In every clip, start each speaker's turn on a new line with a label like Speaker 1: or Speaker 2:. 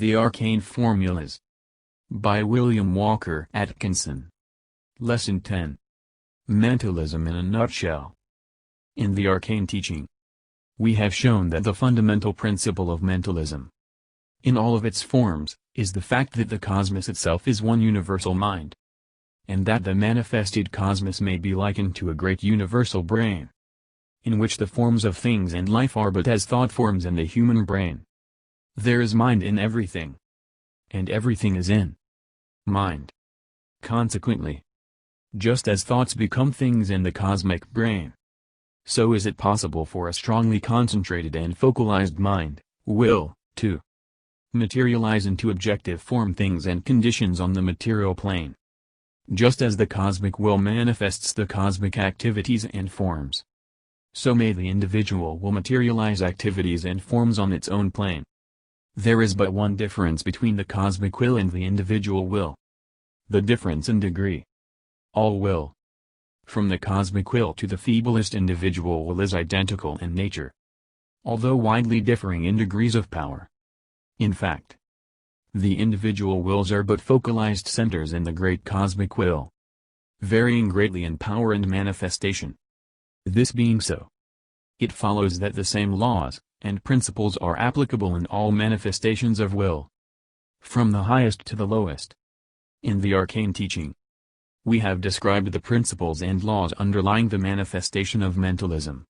Speaker 1: The Arcane Formulas. By William Walker Atkinson. Lesson 10. Mentalism in a nutshell. In the Arcane teaching, we have shown that the fundamental principle of mentalism, in all of its forms, is the fact that the cosmos itself is one universal mind, and that the manifested cosmos may be likened to a great universal brain, in which the forms of things and life are but as thought forms in the human brain. There is mind in everything, and everything is in mind. Consequently, just as thoughts become things in the cosmic brain, so is it possible for a strongly concentrated and focalized mind, will, to materialize into objective form things and conditions on the material plane. Just as the cosmic will manifests the cosmic activities and forms, so may the individual will materialize activities and forms on its own plane. There is but one difference between the cosmic will and the individual will. The difference in degree. All will, from the cosmic will to the feeblest individual will, is identical in nature, although widely differing in degrees of power. In fact, the individual wills are but focalized centers in the great cosmic will, varying greatly in power and manifestation. This being so, it follows that the same laws and principles are applicable in all manifestations of will, from the highest to the lowest. In the Arcane teaching, we have described the principles and laws underlying the manifestation of mentalism,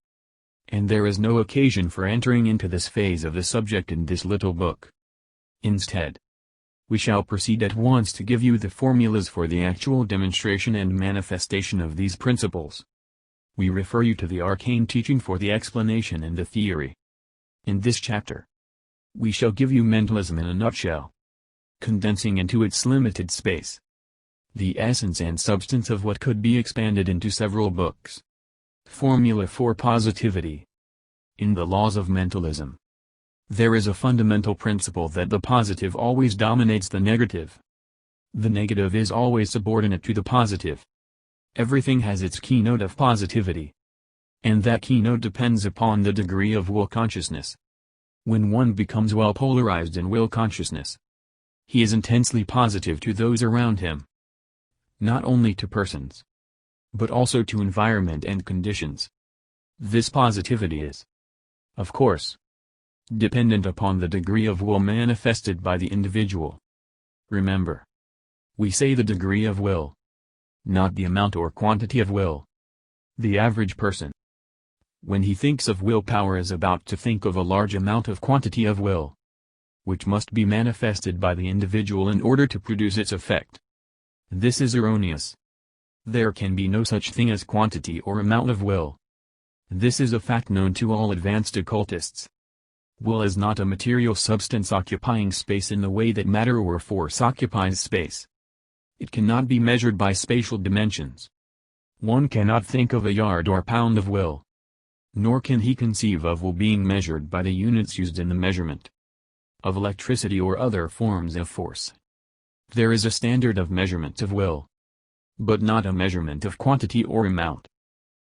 Speaker 1: and there is no occasion for entering into this phase of the subject in this little book. Instead, we shall proceed at once to give you the formulas for the actual demonstration and manifestation of these principles. We refer you to the Arcane teaching for the explanation and the theory. In this chapter, we shall give you mentalism in a nutshell, condensing into its limited space the essence and substance of what could be expanded into several books. Formula for Positivity. In the laws of mentalism, there is a fundamental principle that the positive always dominates the negative. The negative is always subordinate to the positive. Everything has its keynote of positivity, and that keynote depends upon the degree of will consciousness. When one becomes well polarized in will consciousness, he is intensely positive to those around him, not only to persons, but also to environment and conditions. This positivity is, of course, dependent upon the degree of will manifested by the individual. Remember, we say the degree of will, not the amount or quantity of will. The average person, when he thinks of willpower, is about to think of a large amount of quantity of will, which must be manifested by the individual in order to produce its effect. This is erroneous. There can be no such thing as quantity or amount of will. This is a fact known to all advanced occultists. Will is not a material substance occupying space in the way that matter or force occupies space. It cannot be measured by spatial dimensions. One cannot think of a yard or pound of will, nor can he conceive of will being measured by the units used in the measurement of electricity or other forms of force. There is a standard of measurement of will, but not a measurement of quantity or amount.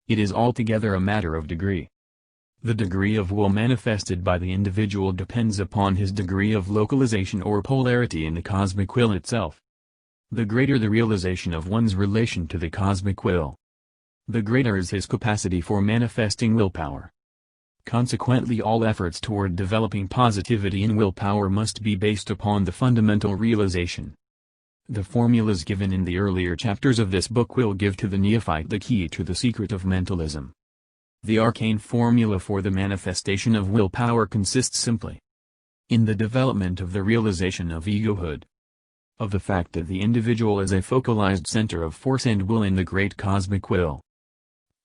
Speaker 1: It is altogether a matter of degree. The degree of will manifested by the individual depends upon his degree of localization or polarity in the cosmic will itself. The greater the realization of one's relation to the cosmic will, the greater is his capacity for manifesting willpower. Consequently, all efforts toward developing positivity in willpower must be based upon the fundamental realization. The formulas given in the earlier chapters of this book will give to the neophyte the key to the secret of mentalism. The Arcane formula for the manifestation of willpower consists simply in the development of the realization of egohood, of the fact that the individual is a focalized center of force and will in the great cosmic will.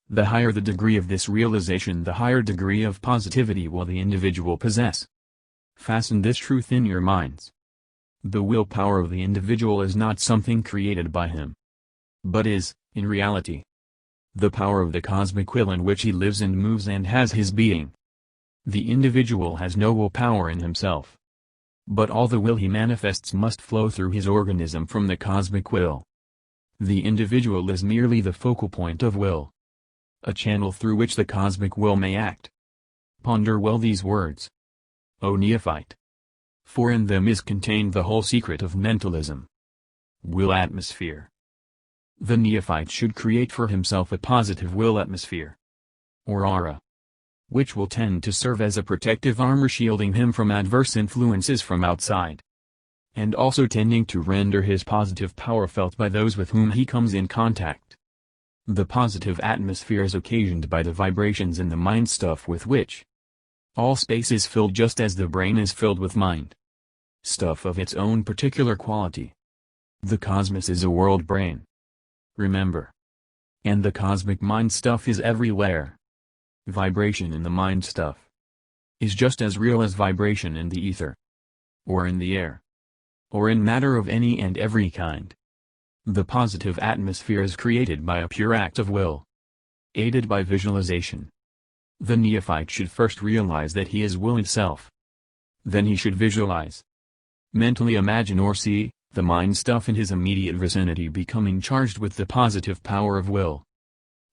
Speaker 1: The higher the degree of this realization, the higher degree of positivity will the individual possess. Fasten this truth in your minds. The willpower of the individual is not something created by him, but is, in reality, the power of the cosmic will in which he lives and moves and has his being. The individual has no willpower in himself, but all the will he manifests must flow through his organism from the cosmic will. The individual is merely the focal point of will, a channel through which the cosmic will may act. Ponder well these words, O neophyte. For in them is contained the whole secret of mentalism. Will atmosphere. The neophyte should create for himself a positive will atmosphere, or aura, which will tend to serve as a protective armor shielding him from adverse influences from outside, and also tending to render his positive power felt by those with whom he comes in contact. The positive atmosphere is occasioned by the vibrations in the mind stuff with which all space is filled, just as the brain is filled with mind stuff of its own particular quality. The cosmos is a world brain, remember, and the cosmic mind stuff is everywhere. Vibration in the mind stuff is just as real as vibration in the ether, or in the air, or in matter of any and every kind. The positive atmosphere is created by a pure act of will, aided by visualization. The neophyte should first realize that he is will itself. Then he should visualize, mentally imagine or see, the mind stuff in his immediate vicinity becoming charged with the positive power of will.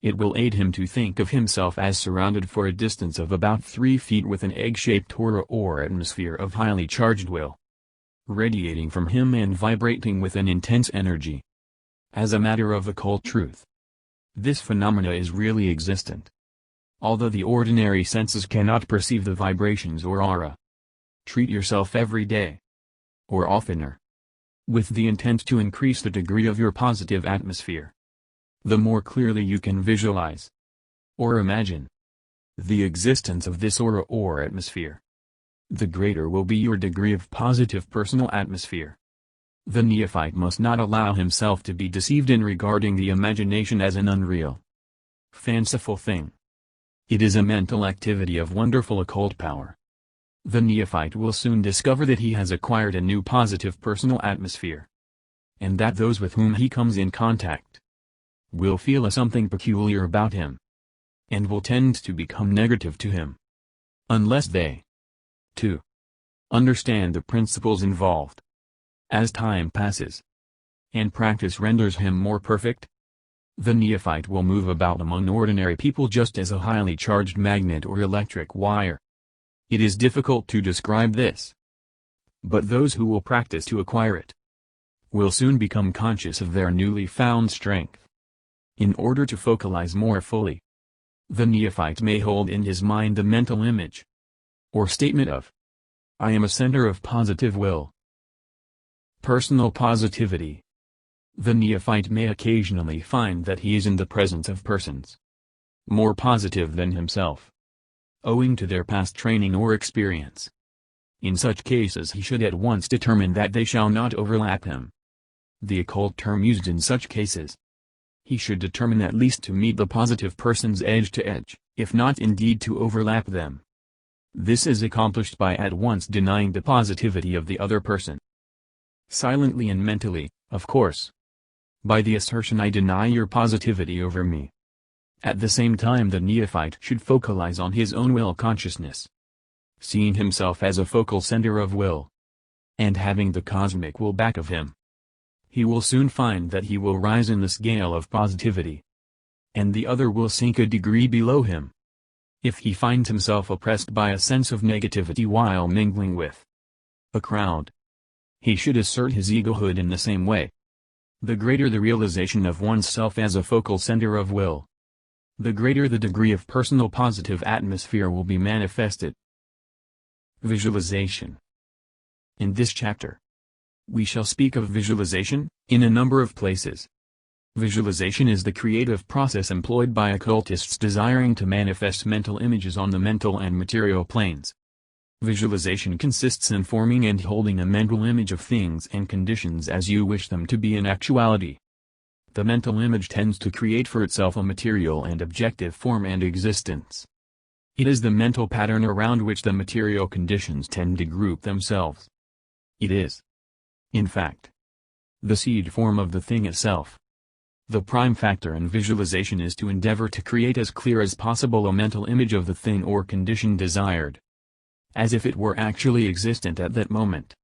Speaker 1: It will aid him to think of himself as surrounded for a distance of about 3 feet with an egg-shaped aura or atmosphere of highly charged will, radiating from him and vibrating with an intense energy. As a matter of occult truth, this phenomena is really existent, although the ordinary senses cannot perceive the vibrations or aura. Treat yourself every day, or oftener, with the intent to increase the degree of your positive atmosphere. The more clearly you can visualize, or imagine, the existence of this aura or atmosphere, the greater will be your degree of positive personal atmosphere. The neophyte must not allow himself to be deceived in regarding the imagination as an unreal, fanciful thing. It is a mental activity of wonderful occult power. The neophyte will soon discover that he has acquired a new positive personal atmosphere, and that those with whom he comes in contact will feel a something peculiar about him, and will tend to become negative to him, unless they, too, understand the principles involved. As time passes, and practice renders him more perfect, the neophyte will move about among ordinary people just as a highly charged magnet or electric wire. It is difficult to describe this, but those who will practice to acquire it will soon become conscious of their newly found strength. In order to focalize more fully, the neophyte may hold in his mind the mental image, or statement of, "I am a center of positive will." Personal positivity. The neophyte may occasionally find that he is in the presence of persons more positive than himself, owing to their past training or experience. In such cases he should at once determine that they shall not overlap him. The occult term used in such cases. He should determine at least to meet the positive persons edge to edge, if not indeed to overlap them. This is accomplished by at once denying the positivity of the other person. Silently and mentally, of course. By the assertion, "I deny your positivity over me." At the same time the neophyte should focalize on his own will consciousness, seeing himself as a focal center of will, and having the cosmic will back of him. He will soon find that he will rise in the scale of positivity, and the other will sink a degree below him. If he finds himself oppressed by a sense of negativity while mingling with a crowd, he should assert his egohood in the same way. The greater the realization of oneself as a focal center of will, the greater the degree of personal positive atmosphere will be manifested. Visualization. In this chapter, we shall speak of visualization, in a number of places. Visualization is the creative process employed by occultists desiring to manifest mental images on the mental and material planes. Visualization consists in forming and holding a mental image of things and conditions as you wish them to be in actuality. The mental image tends to create for itself a material and objective form and existence. It is the mental pattern around which the material conditions tend to group themselves. It is, in fact, the seed form of the thing itself. The prime factor in visualization is to endeavor to create as clear as possible a mental image of the thing or condition desired, as if it were actually existent at that moment.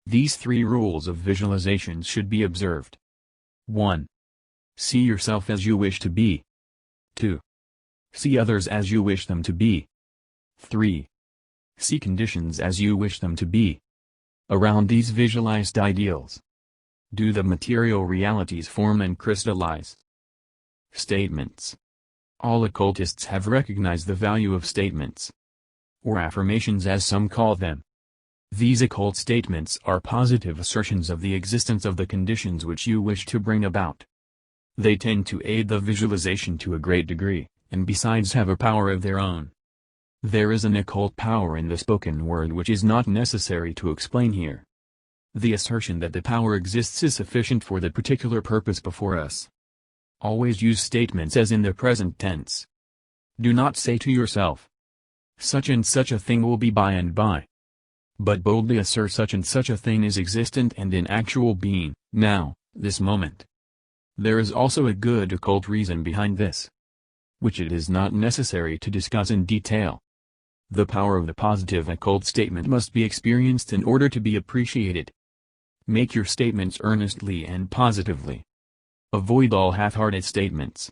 Speaker 1: These 3 rules of visualization should be observed. 1. See yourself as you wish to be. 2. See others as you wish them to be. 3. See conditions as you wish them to be. Around these visualized ideals, do the material realities form and crystallize. Statements. All occultists have recognized the value of statements, or affirmations as some call them. These occult statements are positive assertions of the existence of the conditions which you wish to bring about. They tend to aid the visualization to a great degree, and besides have a power of their own. There is an occult power in the spoken word which is not necessary to explain here. The assertion that the power exists is sufficient for the particular purpose before us. Always use statements as in the present tense. Do not say to yourself, such and such a thing will be by and by. But boldly assert such and such a thing is existent and in actual being, now, this moment. There is also a good occult reason behind this, which it is not necessary to discuss in detail. The power of the positive occult statement must be experienced in order to be appreciated. Make your statements earnestly and positively. Avoid all half-hearted statements,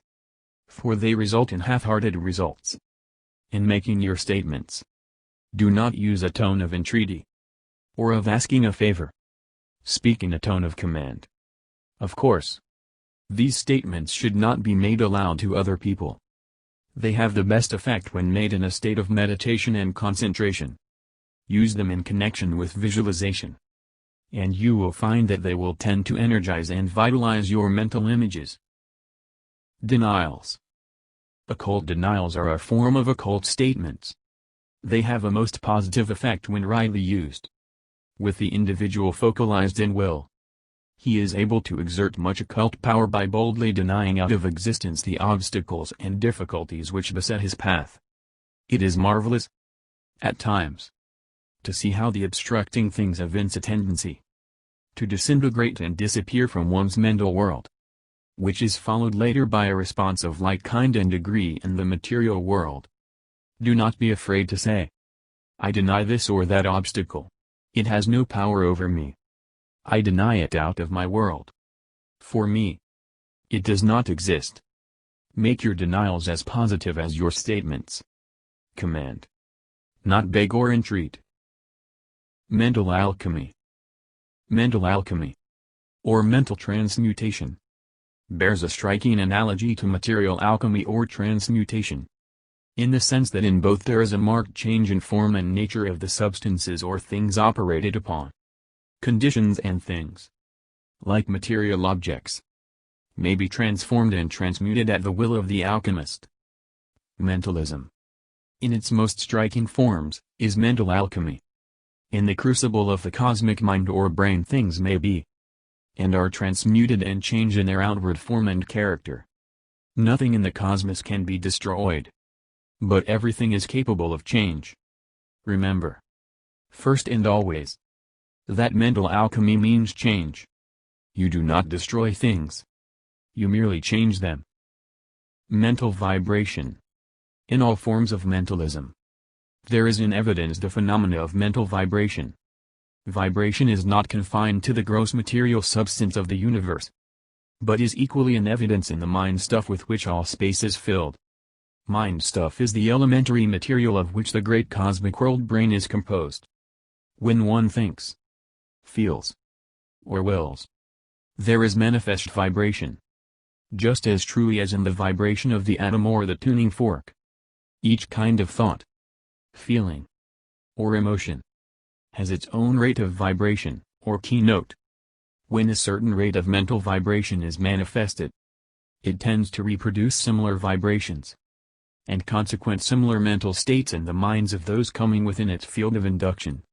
Speaker 1: for they result in half-hearted results. In making your statements, do not use a tone of entreaty, or of asking a favor. Speak in a tone of command. Of course, these statements should not be made aloud to other people. They have the best effect when made in a state of meditation and concentration. Use them in connection with visualization, and you will find that they will tend to energize and vitalize your mental images. Denials. Occult denials are a form of occult statements. They have a most positive effect when rightly used. With the individual focalized in will, he is able to exert much occult power by boldly denying out of existence the obstacles and difficulties which beset his path. It is marvelous, at times, to see how the obstructing things evince a tendency to disintegrate and disappear from one's mental world, which is followed later by a response of like kind and degree in the material world. Do not be afraid to say, I deny this or that obstacle. It has no power over me. I deny it out of my world. For me, it does not exist. Make your denials as positive as your statements. Command, not beg or entreat. Mental alchemy. Mental alchemy, or mental transmutation, bears a striking analogy to material alchemy or transmutation, in the sense that in both there is a marked change in form and nature of the substances or things operated upon. Conditions and things, like material objects, may be transformed and transmuted at the will of the alchemist. Mentalism, in its most striking forms, is mental alchemy. In the crucible of the cosmic mind or brain things may be, and are transmuted and changed in their outward form and character. Nothing in the cosmos can be destroyed, but everything is capable of change. Remember, first and always, that mental alchemy means change. You do not destroy things. You merely change them. Mental vibration. In all forms of mentalism, there is in evidence the phenomena of mental vibration. Vibration is not confined to the gross material substance of the universe, but is equally in evidence in the mind stuff with which all space is filled. Mind stuff is the elementary material of which the great cosmic world brain is composed. When one thinks, feels, or wills, there is manifest vibration. Just as truly as in the vibration of the atom or the tuning fork. Each kind of thought, feeling, or emotion has its own rate of vibration, or keynote. When a certain rate of mental vibration is manifested, it tends to reproduce similar vibrations, and consequent similar mental states in the minds of those coming within its field of induction.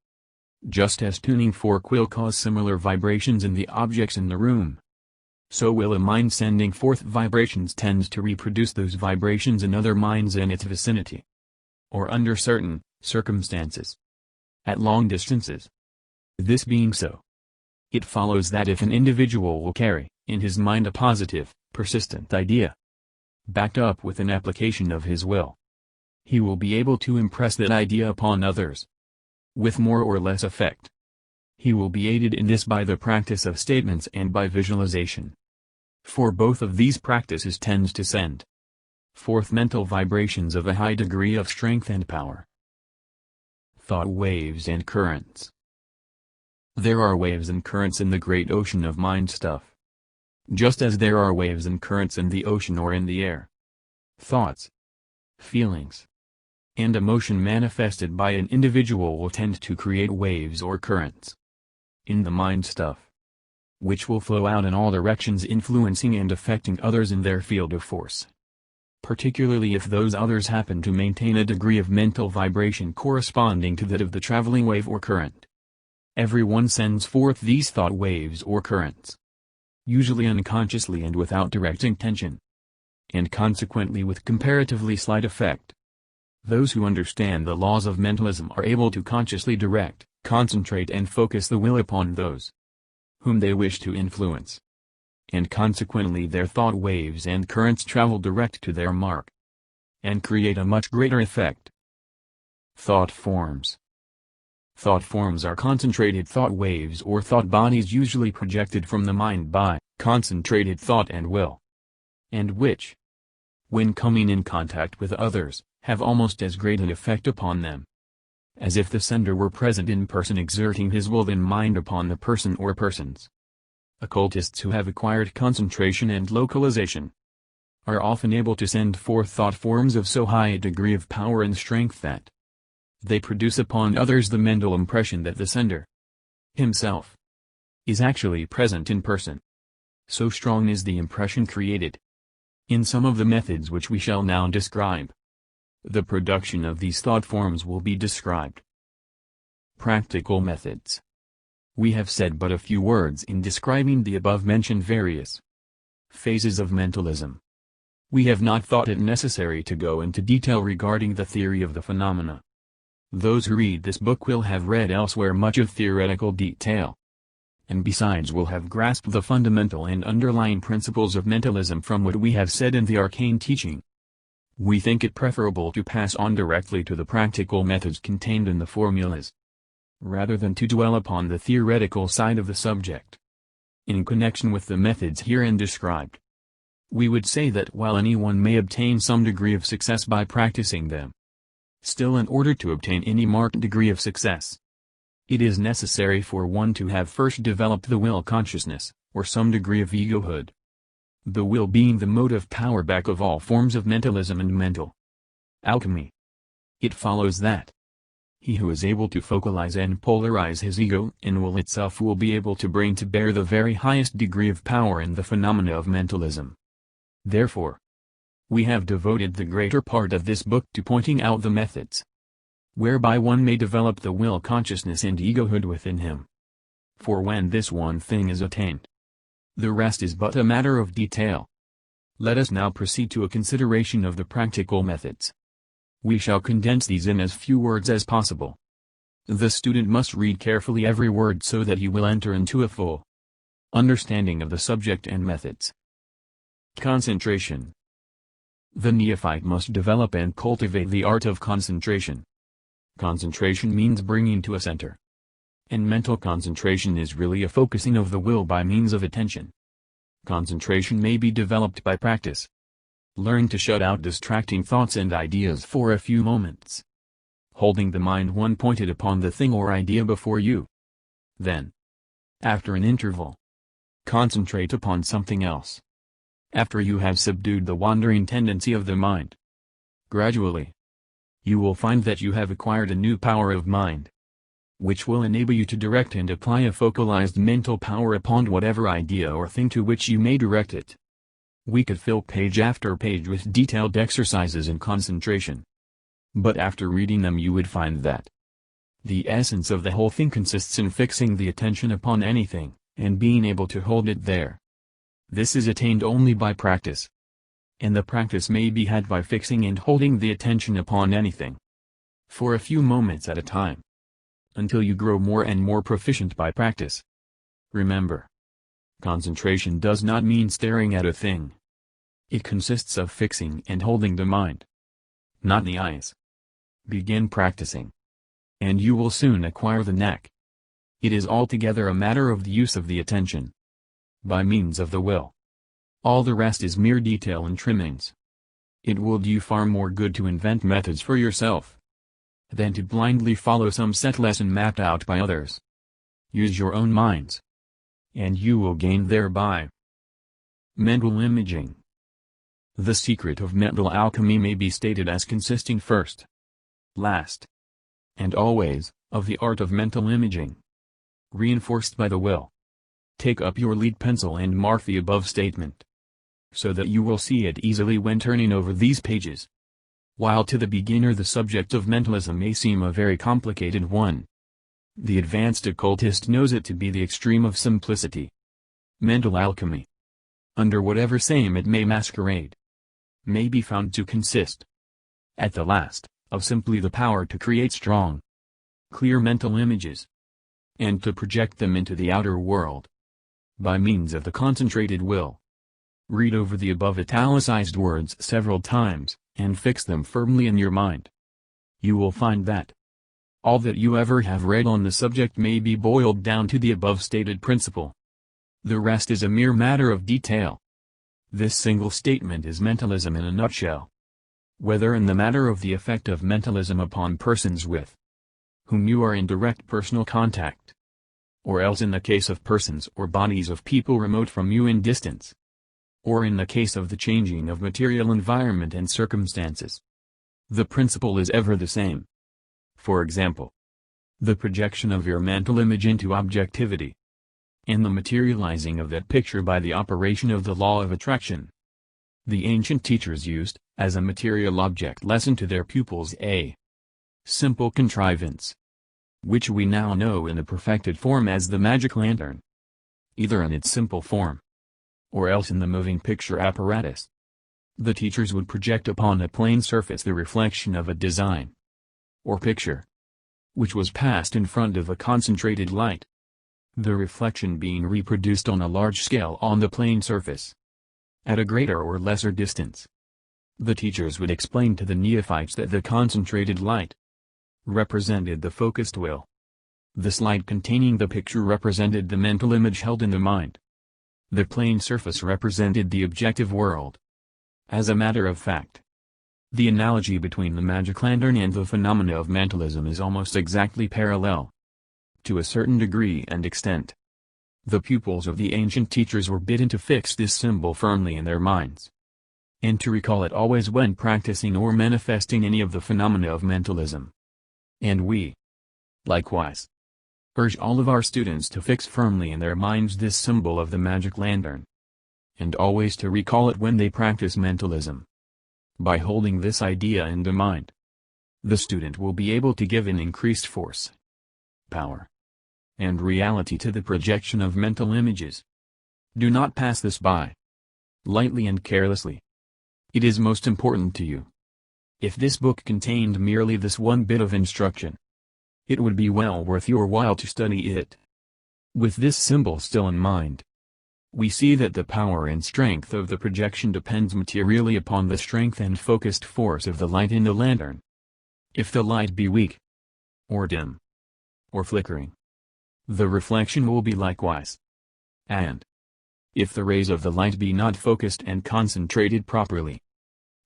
Speaker 1: Just as tuning fork will cause similar vibrations in the objects in the room, so will a mind sending forth vibrations tend to reproduce those vibrations in other minds in its vicinity, or under certain circumstances, at long distances. This being so, it follows that if an individual will carry, in his mind a positive, persistent idea, backed up with an application of his will, he will be able to impress that idea upon others, with more or less effect. He will be aided in this by the practice of statements and by visualization. For both of these practices tends to send forth mental vibrations of a high degree of strength and power. Thought waves and currents. There are waves and currents in the great ocean of mind stuff. Just as there are waves and currents in the ocean or in the air. Thoughts, feelings, and emotion manifested by an individual will tend to create waves or currents in the mind stuff, which will flow out in all directions, influencing and affecting others in their field of force. Particularly if those others happen to maintain a degree of mental vibration corresponding to that of the traveling wave or current. Everyone sends forth these thought waves or currents, usually unconsciously and without direct intention, and consequently with comparatively slight effect. Those who understand the laws of mentalism are able to consciously direct, concentrate and focus the will upon those whom they wish to influence, and consequently their thought waves and currents travel direct to their mark, and create a much greater effect. Thought forms. Thought forms are concentrated thought waves or thought bodies usually projected from the mind by concentrated thought and will, and which, when coming in contact with others, have almost as great an effect upon them as if the sender were present in person exerting his will and mind upon the person or persons. Occultists who have acquired concentration and localization are often able to send forth thought forms of so high a degree of power and strength that they produce upon others the mental impression that the sender himself is actually present in person. So strong is the impression created. In some of the methods which we shall now describe, the production of these thought forms will be described. Practical methods. We have said but a few words in describing the above-mentioned various phases of mentalism. We have not thought it necessary to go into detail regarding the theory of the phenomena. Those who read this book will have read elsewhere much of theoretical detail, and besides will have grasped the fundamental and underlying principles of mentalism from what we have said in the Arcane teaching. We think it preferable to pass on directly to the practical methods contained in the formulas, rather than to dwell upon the theoretical side of the subject. In connection with the methods herein described, we would say that while anyone may obtain some degree of success by practicing them, still in order to obtain any marked degree of success, it is necessary for one to have first developed the will consciousness, or some degree of egohood. The will being the motive power back of all forms of mentalism and mental alchemy. It follows that he who is able to focalize and polarize his ego and will itself will be able to bring to bear the very highest degree of power in the phenomena of mentalism. Therefore, we have devoted the greater part of this book to pointing out the methods whereby one may develop the will consciousness and egohood within him. For when this one thing is attained, the rest is but a matter of detail. Let us now proceed to a consideration of the practical methods. We shall condense these in as few words as possible. The student must read carefully every word so that he will enter into a full understanding of the subject and methods. Concentration. The neophyte must develop and cultivate the art of concentration. Concentration means bringing to a center. And mental concentration is really a focusing of the will by means of attention. Concentration may be developed by practice. Learn to shut out distracting thoughts and ideas for a few moments, holding the mind one pointed upon the thing or idea before you. Then, after an interval, concentrate upon something else. After you have subdued the wandering tendency of the mind, gradually, you will find that you have acquired a new power of mind, which will enable you to direct and apply a focalized mental power upon whatever idea or thing to which you may direct it. We could fill page after page with detailed exercises in concentration. But after reading them you would find that the essence of the whole thing consists in fixing the attention upon anything, and being able to hold it there. This is attained only by practice. And the practice may be had by fixing and holding the attention upon anything, for a few moments at a time, until you grow more and more proficient by practice. Remember, concentration does not mean staring at a thing. It consists of fixing and holding the mind, not the eyes. Begin practicing, and you will soon acquire the knack. It is altogether a matter of the use of the attention, by means of the will. All the rest is mere detail and trimmings. It will do you far more good to invent methods for yourself, than to blindly follow some set lesson mapped out by others. Use your own minds, and you will gain thereby. Mental imaging. The secret of mental alchemy may be stated as consisting first, last, and always, of the art of mental imaging, reinforced by the will. Take up your lead pencil and mark the above statement, so that you will see it easily when turning over these pages. While to the beginner the subject of mentalism may seem a very complicated one, the advanced occultist knows it to be the extreme of simplicity. Mental alchemy, under whatever name it may masquerade, may be found to consist, at the last, of simply the power to create strong, clear mental images, and to project them into the outer world, by means of the concentrated will. Read over the above italicized words several times, and fix them firmly in your mind. You will find that all that you ever have read on the subject may be boiled down to the above stated principle. The rest is a mere matter of detail. This single statement is mentalism in a nutshell. Whether in the matter of the effect of mentalism upon persons with whom you are in direct personal contact, or else in the case of persons or bodies of people remote from you in distance, or in the case of the changing of material environment and circumstances, the principle is ever the same. For example, the projection of your mental image into objectivity, and the materializing of that picture by the operation of the law of attraction. The ancient teachers used, as a material object lesson to their pupils, a simple contrivance, which we now know in the perfected form as the magic lantern, either in its simple form, or else in the moving picture apparatus. The teachers would project upon a plane surface the reflection of a design, or picture, which was passed in front of a concentrated light, the reflection being reproduced on a large scale on the plane surface, at a greater or lesser distance. The teachers would explain to the neophytes that the concentrated light represented the focused will. This light containing the picture represented the mental image held in the mind. The plane surface represented the objective world. As a matter of fact, the analogy between the magic lantern and the phenomena of mentalism is almost exactly parallel, to a certain degree and extent. The pupils of the ancient teachers were bidden to fix this symbol firmly in their minds, and to recall it always when practicing or manifesting any of the phenomena of mentalism. And we, likewise, urge all of our students to fix firmly in their minds this symbol of the magic lantern, and always to recall it when they practice mentalism. By holding this idea in the mind, the student will be able to give an increased force, power, and reality to the projection of mental images. Do not pass this by lightly and carelessly. It is most important to you. If this book contained merely this one bit of instruction, it would be well worth your while to study it. With this symbol still in mind, we see that the power and strength of the projection depends materially upon the strength and focused force of the light in the lantern. If the light be weak, or dim, or flickering, the reflection will be likewise. And if the rays of the light be not focused and concentrated properly,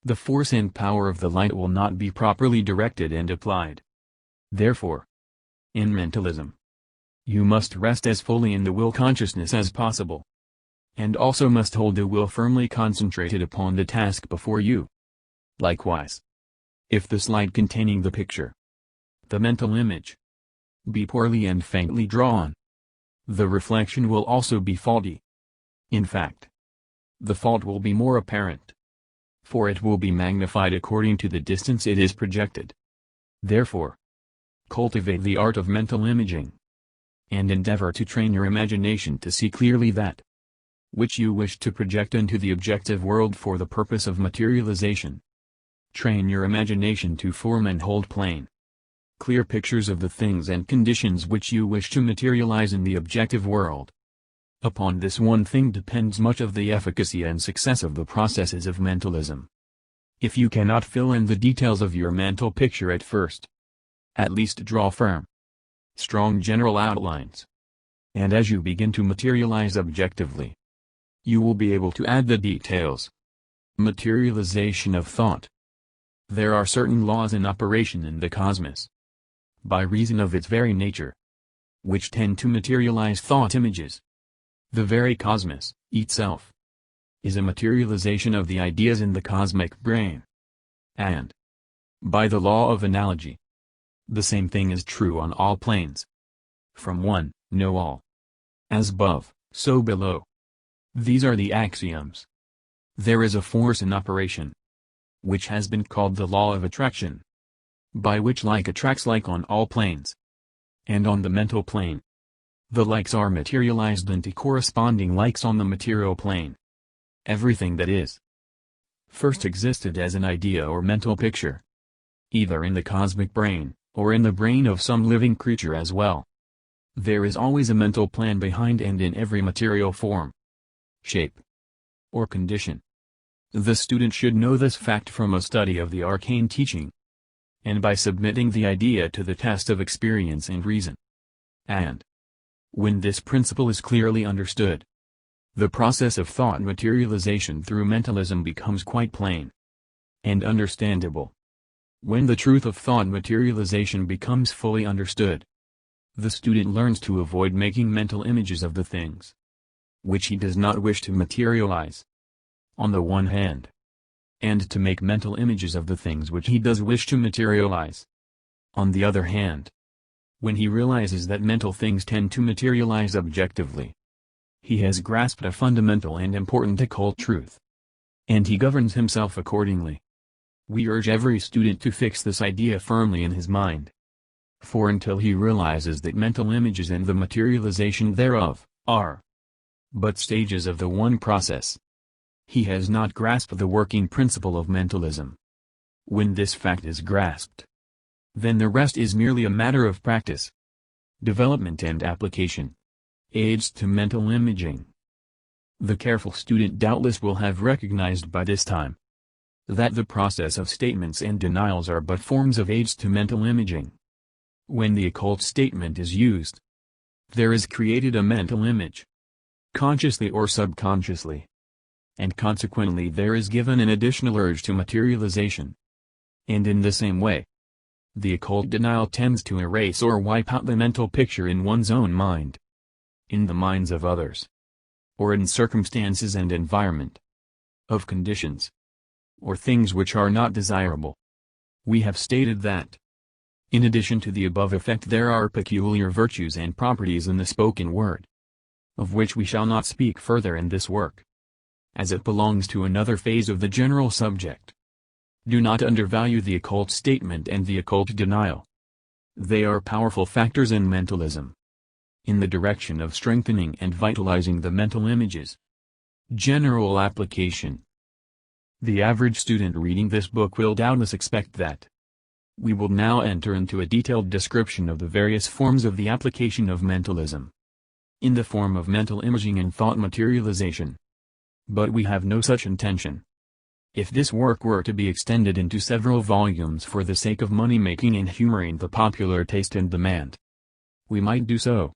Speaker 1: the force and power of the light will not be properly directed and applied. Therefore, in mentalism, you must rest as fully in the will consciousness as possible, and also must hold the will firmly concentrated upon the task before you. Likewise, if the slide containing the picture, the mental image, be poorly and faintly drawn, the reflection will also be faulty. In fact, the fault will be more apparent, for it will be magnified according to the distance it is projected. Therefore, cultivate the art of mental imaging, and endeavor to train your imagination to see clearly that which you wish to project into the objective world for the purpose of materialization. Train your imagination to form and hold plain, clear pictures of the things and conditions which you wish to materialize in the objective world. Upon this one thing depends much of the efficacy and success of the processes of mentalism. If you cannot fill in the details of your mental picture at first, at least draw firm, strong general outlines. And as you begin to materialize objectively, you will be able to add the details. Materialization of thought. There are certain laws in operation in the cosmos, by reason of its very nature, which tend to materialize thought images. The very cosmos, itself, is a materialization of the ideas in the cosmic brain. And, by the law of analogy, the same thing is true on all planes. From one, know all. As above, so below. These are the axioms. There is a force in operation, which has been called the law of attraction, by which like attracts like on all planes. And on the mental plane, the likes are materialized into corresponding likes on the material plane. Everything that is, first existed as an idea or mental picture, either in the cosmic brain, or in the brain of some living creature as well. There is always a mental plan behind and in every material form, shape, or condition. The student should know this fact from a study of the arcane teaching, and by submitting the idea to the test of experience and reason. And, when this principle is clearly understood, the process of thought materialization through mentalism becomes quite plain and understandable. When the truth of thought materialization becomes fully understood, the student learns to avoid making mental images of the things which he does not wish to materialize, on the one hand, and to make mental images of the things which he does wish to materialize, on the other hand. When he realizes that mental things tend to materialize objectively, he has grasped a fundamental and important occult truth, and he governs himself accordingly. We urge every student to fix this idea firmly in his mind. For until he realizes that mental images and the materialization thereof are but stages of the one process, he has not grasped the working principle of mentalism. When this fact is grasped, then the rest is merely a matter of practice, development and application, aids to mental imaging. The careful student doubtless will have recognized by this time that the process of statements and denials are but forms of aids to mental imaging. When the occult statement is used, there is created a mental image, consciously or subconsciously, and consequently there is given an additional urge to materialization. And in the same way, the occult denial tends to erase or wipe out the mental picture in one's own mind, in the minds of others, or in circumstances and environment, of conditions, or things which are not desirable. We have stated that, in addition to the above effect, there are peculiar virtues and properties in the spoken word, of which we shall not speak further in this work, as it belongs to another phase of the general subject. Do not undervalue the occult statement and the occult denial. They are powerful factors in mentalism, in the direction of strengthening and vitalizing the mental images. General application. The average student reading this book will doubtless expect that we will now enter into a detailed description of the various forms of the application of mentalism, in the form of mental imaging and thought materialization. But we have no such intention. If this work were to be extended into several volumes for the sake of money-making and humoring the popular taste and demand, we might do so.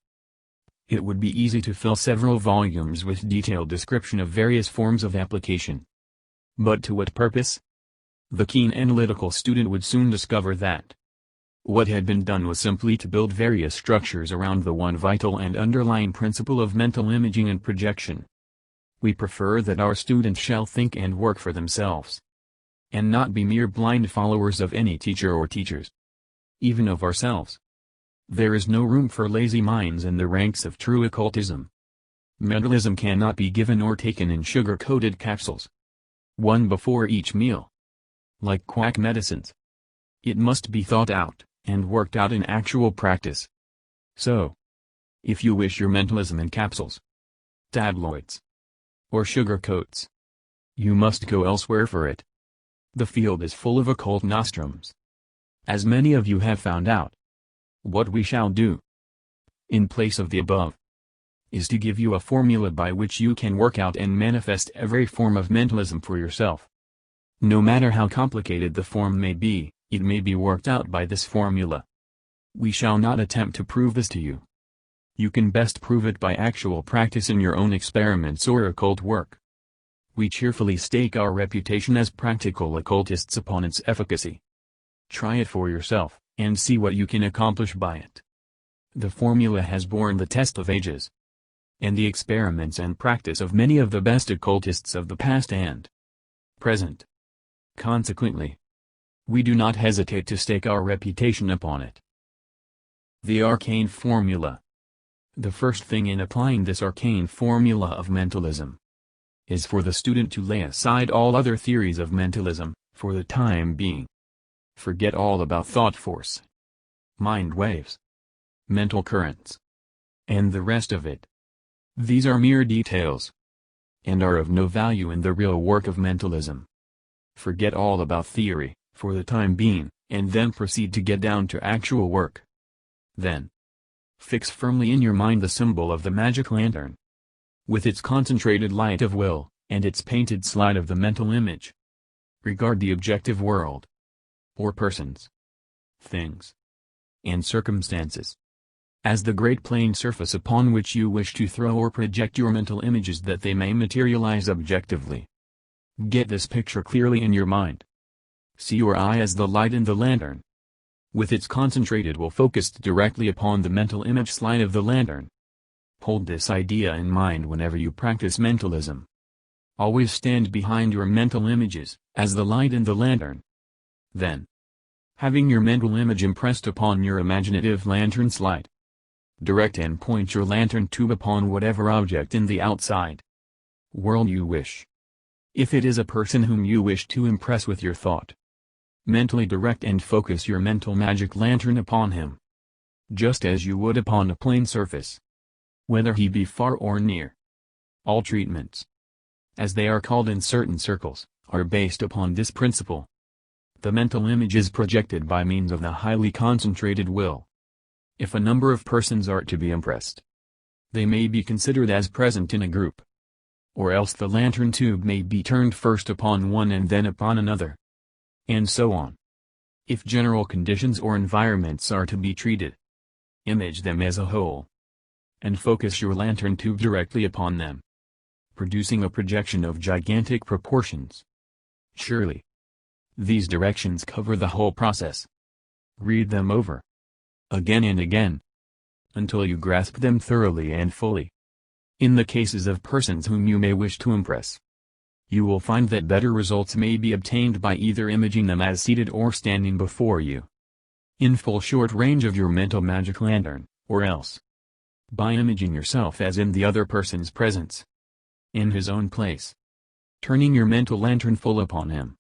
Speaker 1: It would be easy to fill several volumes with detailed description of various forms of application. But to what purpose? The keen analytical student would soon discover that what had been done was simply to build various structures around the one vital and underlying principle of mental imaging and projection. We prefer that our students shall think and work for themselves, and not be mere blind followers of any teacher or teachers, even of ourselves. There is no room for lazy minds in the ranks of true occultism. Mentalism cannot be given or taken in sugar-coated capsules, one before each meal, like quack medicines. It must be thought out, and worked out in actual practice. So, if you wish your mentalism in capsules, tabloids, or sugar coats, you must go elsewhere for it. The field is full of occult nostrums, as many of you have found out. What we shall do, in place of the above, is to give you a formula by which you can work out and manifest every form of mentalism for yourself. No matter how complicated the form may be, it may be worked out by this formula. We shall not attempt to prove this to you. You can best prove it by actual practice in your own experiments or occult work. We cheerfully stake our reputation as practical occultists upon its efficacy. Try it for yourself, and see what you can accomplish by it. The formula has borne the test of ages, and the experiments and practice of many of the best occultists of the past and present. Consequently, we do not hesitate to stake our reputation upon it. The Arcane Formula. The first thing in applying this arcane formula of mentalism is for the student to lay aside all other theories of mentalism, for the time being. Forget all about thought force, mind waves, mental currents, and the rest of it. These are mere details, and are of no value in the real work of mentalism. Forget all about theory, for the time being, and then proceed to get down to actual work. Then, fix firmly in your mind the symbol of the magic lantern, with its concentrated light of will, and its painted slide of the mental image. Regard the objective world, or persons, things, and circumstances, as the great plane surface upon which you wish to throw or project your mental images that they may materialize objectively. Get this picture clearly in your mind. See your eye as the light in the lantern, with its concentrated will focused directly upon the mental image slide of the lantern. Hold this idea in mind whenever you practice mentalism. Always stand behind your mental images, as the light in the lantern. Then, having your mental image impressed upon your imaginative lantern slide, direct and point your lantern tube upon whatever object in the outside world you wish. If it is a person whom you wish to impress with your thought, mentally direct and focus your mental magic lantern upon him, just as you would upon a plane surface, whether he be far or near. All treatments, as they are called in certain circles, are based upon this principle. The mental image is projected by means of the highly concentrated will. If a number of persons are to be impressed, they may be considered as present in a group. Or else the lantern tube may be turned first upon one and then upon another. And so on. If general conditions or environments are to be treated, image them as a whole, and focus your lantern tube directly upon them, producing a projection of gigantic proportions. Surely, these directions cover the whole process. Read them over, again and again, until you grasp them thoroughly and fully. In the cases of persons whom you may wish to impress, you will find that better results may be obtained by either imaging them as seated or standing before you, in full short range of your mental magic lantern, or else by imaging yourself as in the other person's presence, in his own place, turning your mental lantern full upon him.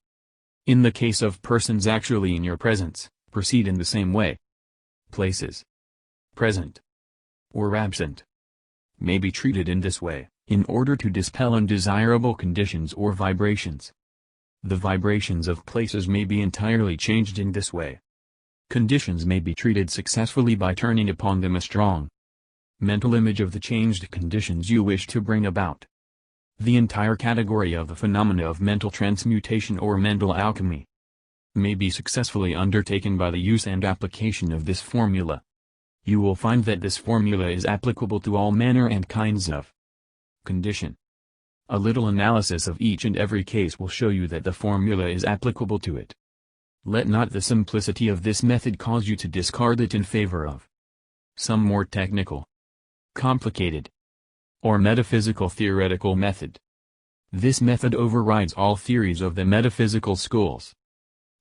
Speaker 1: In the case of persons actually in your presence, proceed in the same way. Places, present or absent, may be treated in this way, in order to dispel undesirable conditions or vibrations. The vibrations of places may be entirely changed in this way. Conditions may be treated successfully by turning upon them a strong mental image of the changed conditions you wish to bring about. The entire category of the phenomena of mental transmutation or mental alchemy may be successfully undertaken by the use and application of this formula. You will find that this formula is applicable to all manner and kinds of condition. A little analysis of each and every case will show you that the formula is applicable to it. Let not the simplicity of this method cause you to discard it in favor of some more technical, complicated, or metaphysical theoretical method. This method overrides all theories of the metaphysical schools,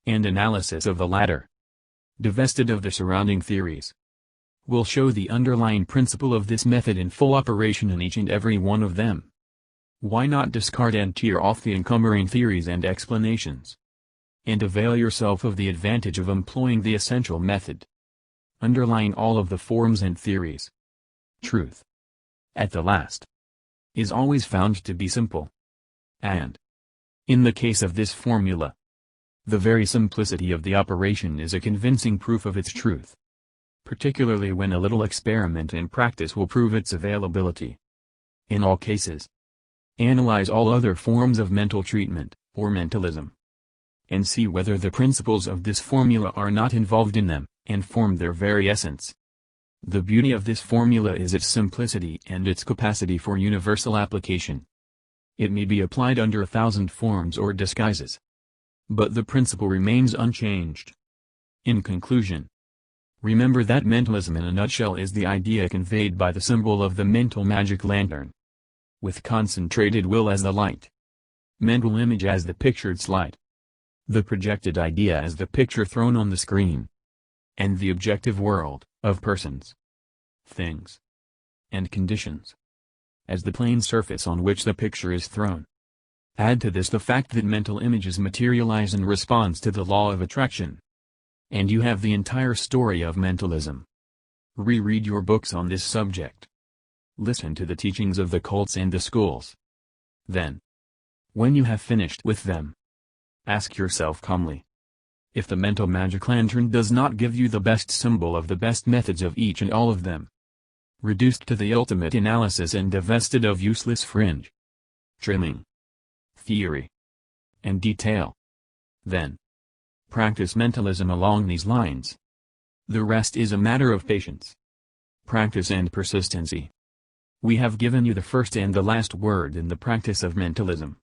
Speaker 1: and analysis of the latter, divested of the surrounding theories, will show the underlying principle of this method in full operation in each and every one of them. Why not discard and tear off the encumbering theories and explanations, and avail yourself of the advantage of employing the essential method, underlying all of the forms and theories? Truth, at the last, is always found to be simple. And, in the case of this formula, the very simplicity of the operation is a convincing proof of its truth, particularly when a little experiment and practice will prove its availability. In all cases, analyze all other forms of mental treatment, or mentalism, and see whether the principles of this formula are not involved in them, and form their very essence. The beauty of this formula is its simplicity and its capacity for universal application. It may be applied under 1,000 forms or disguises, but the principle remains unchanged. In conclusion, Remember that mentalism in a nutshell is the idea conveyed by the symbol of the mental magic lantern, with concentrated will as the light, mental image as the pictured slide, the projected idea as the picture thrown on the screen, and the objective world, of persons, things, and conditions, as the plane surface on which the picture is thrown. Add to this the fact that mental images materialize in response to the law of attraction, and you have the entire story of mentalism. Reread your books on this subject. Listen to the teachings of the cults and the schools. Then, when you have finished with them, ask yourself calmly, if the mental magic lantern does not give you the best symbol of the best methods of each and all of them, reduced to the ultimate analysis and divested of useless fringe, trimming, theory, and detail, then practice mentalism along these lines. The rest is a matter of patience, practice and persistency. We have given you the first and the last word in the practice of mentalism.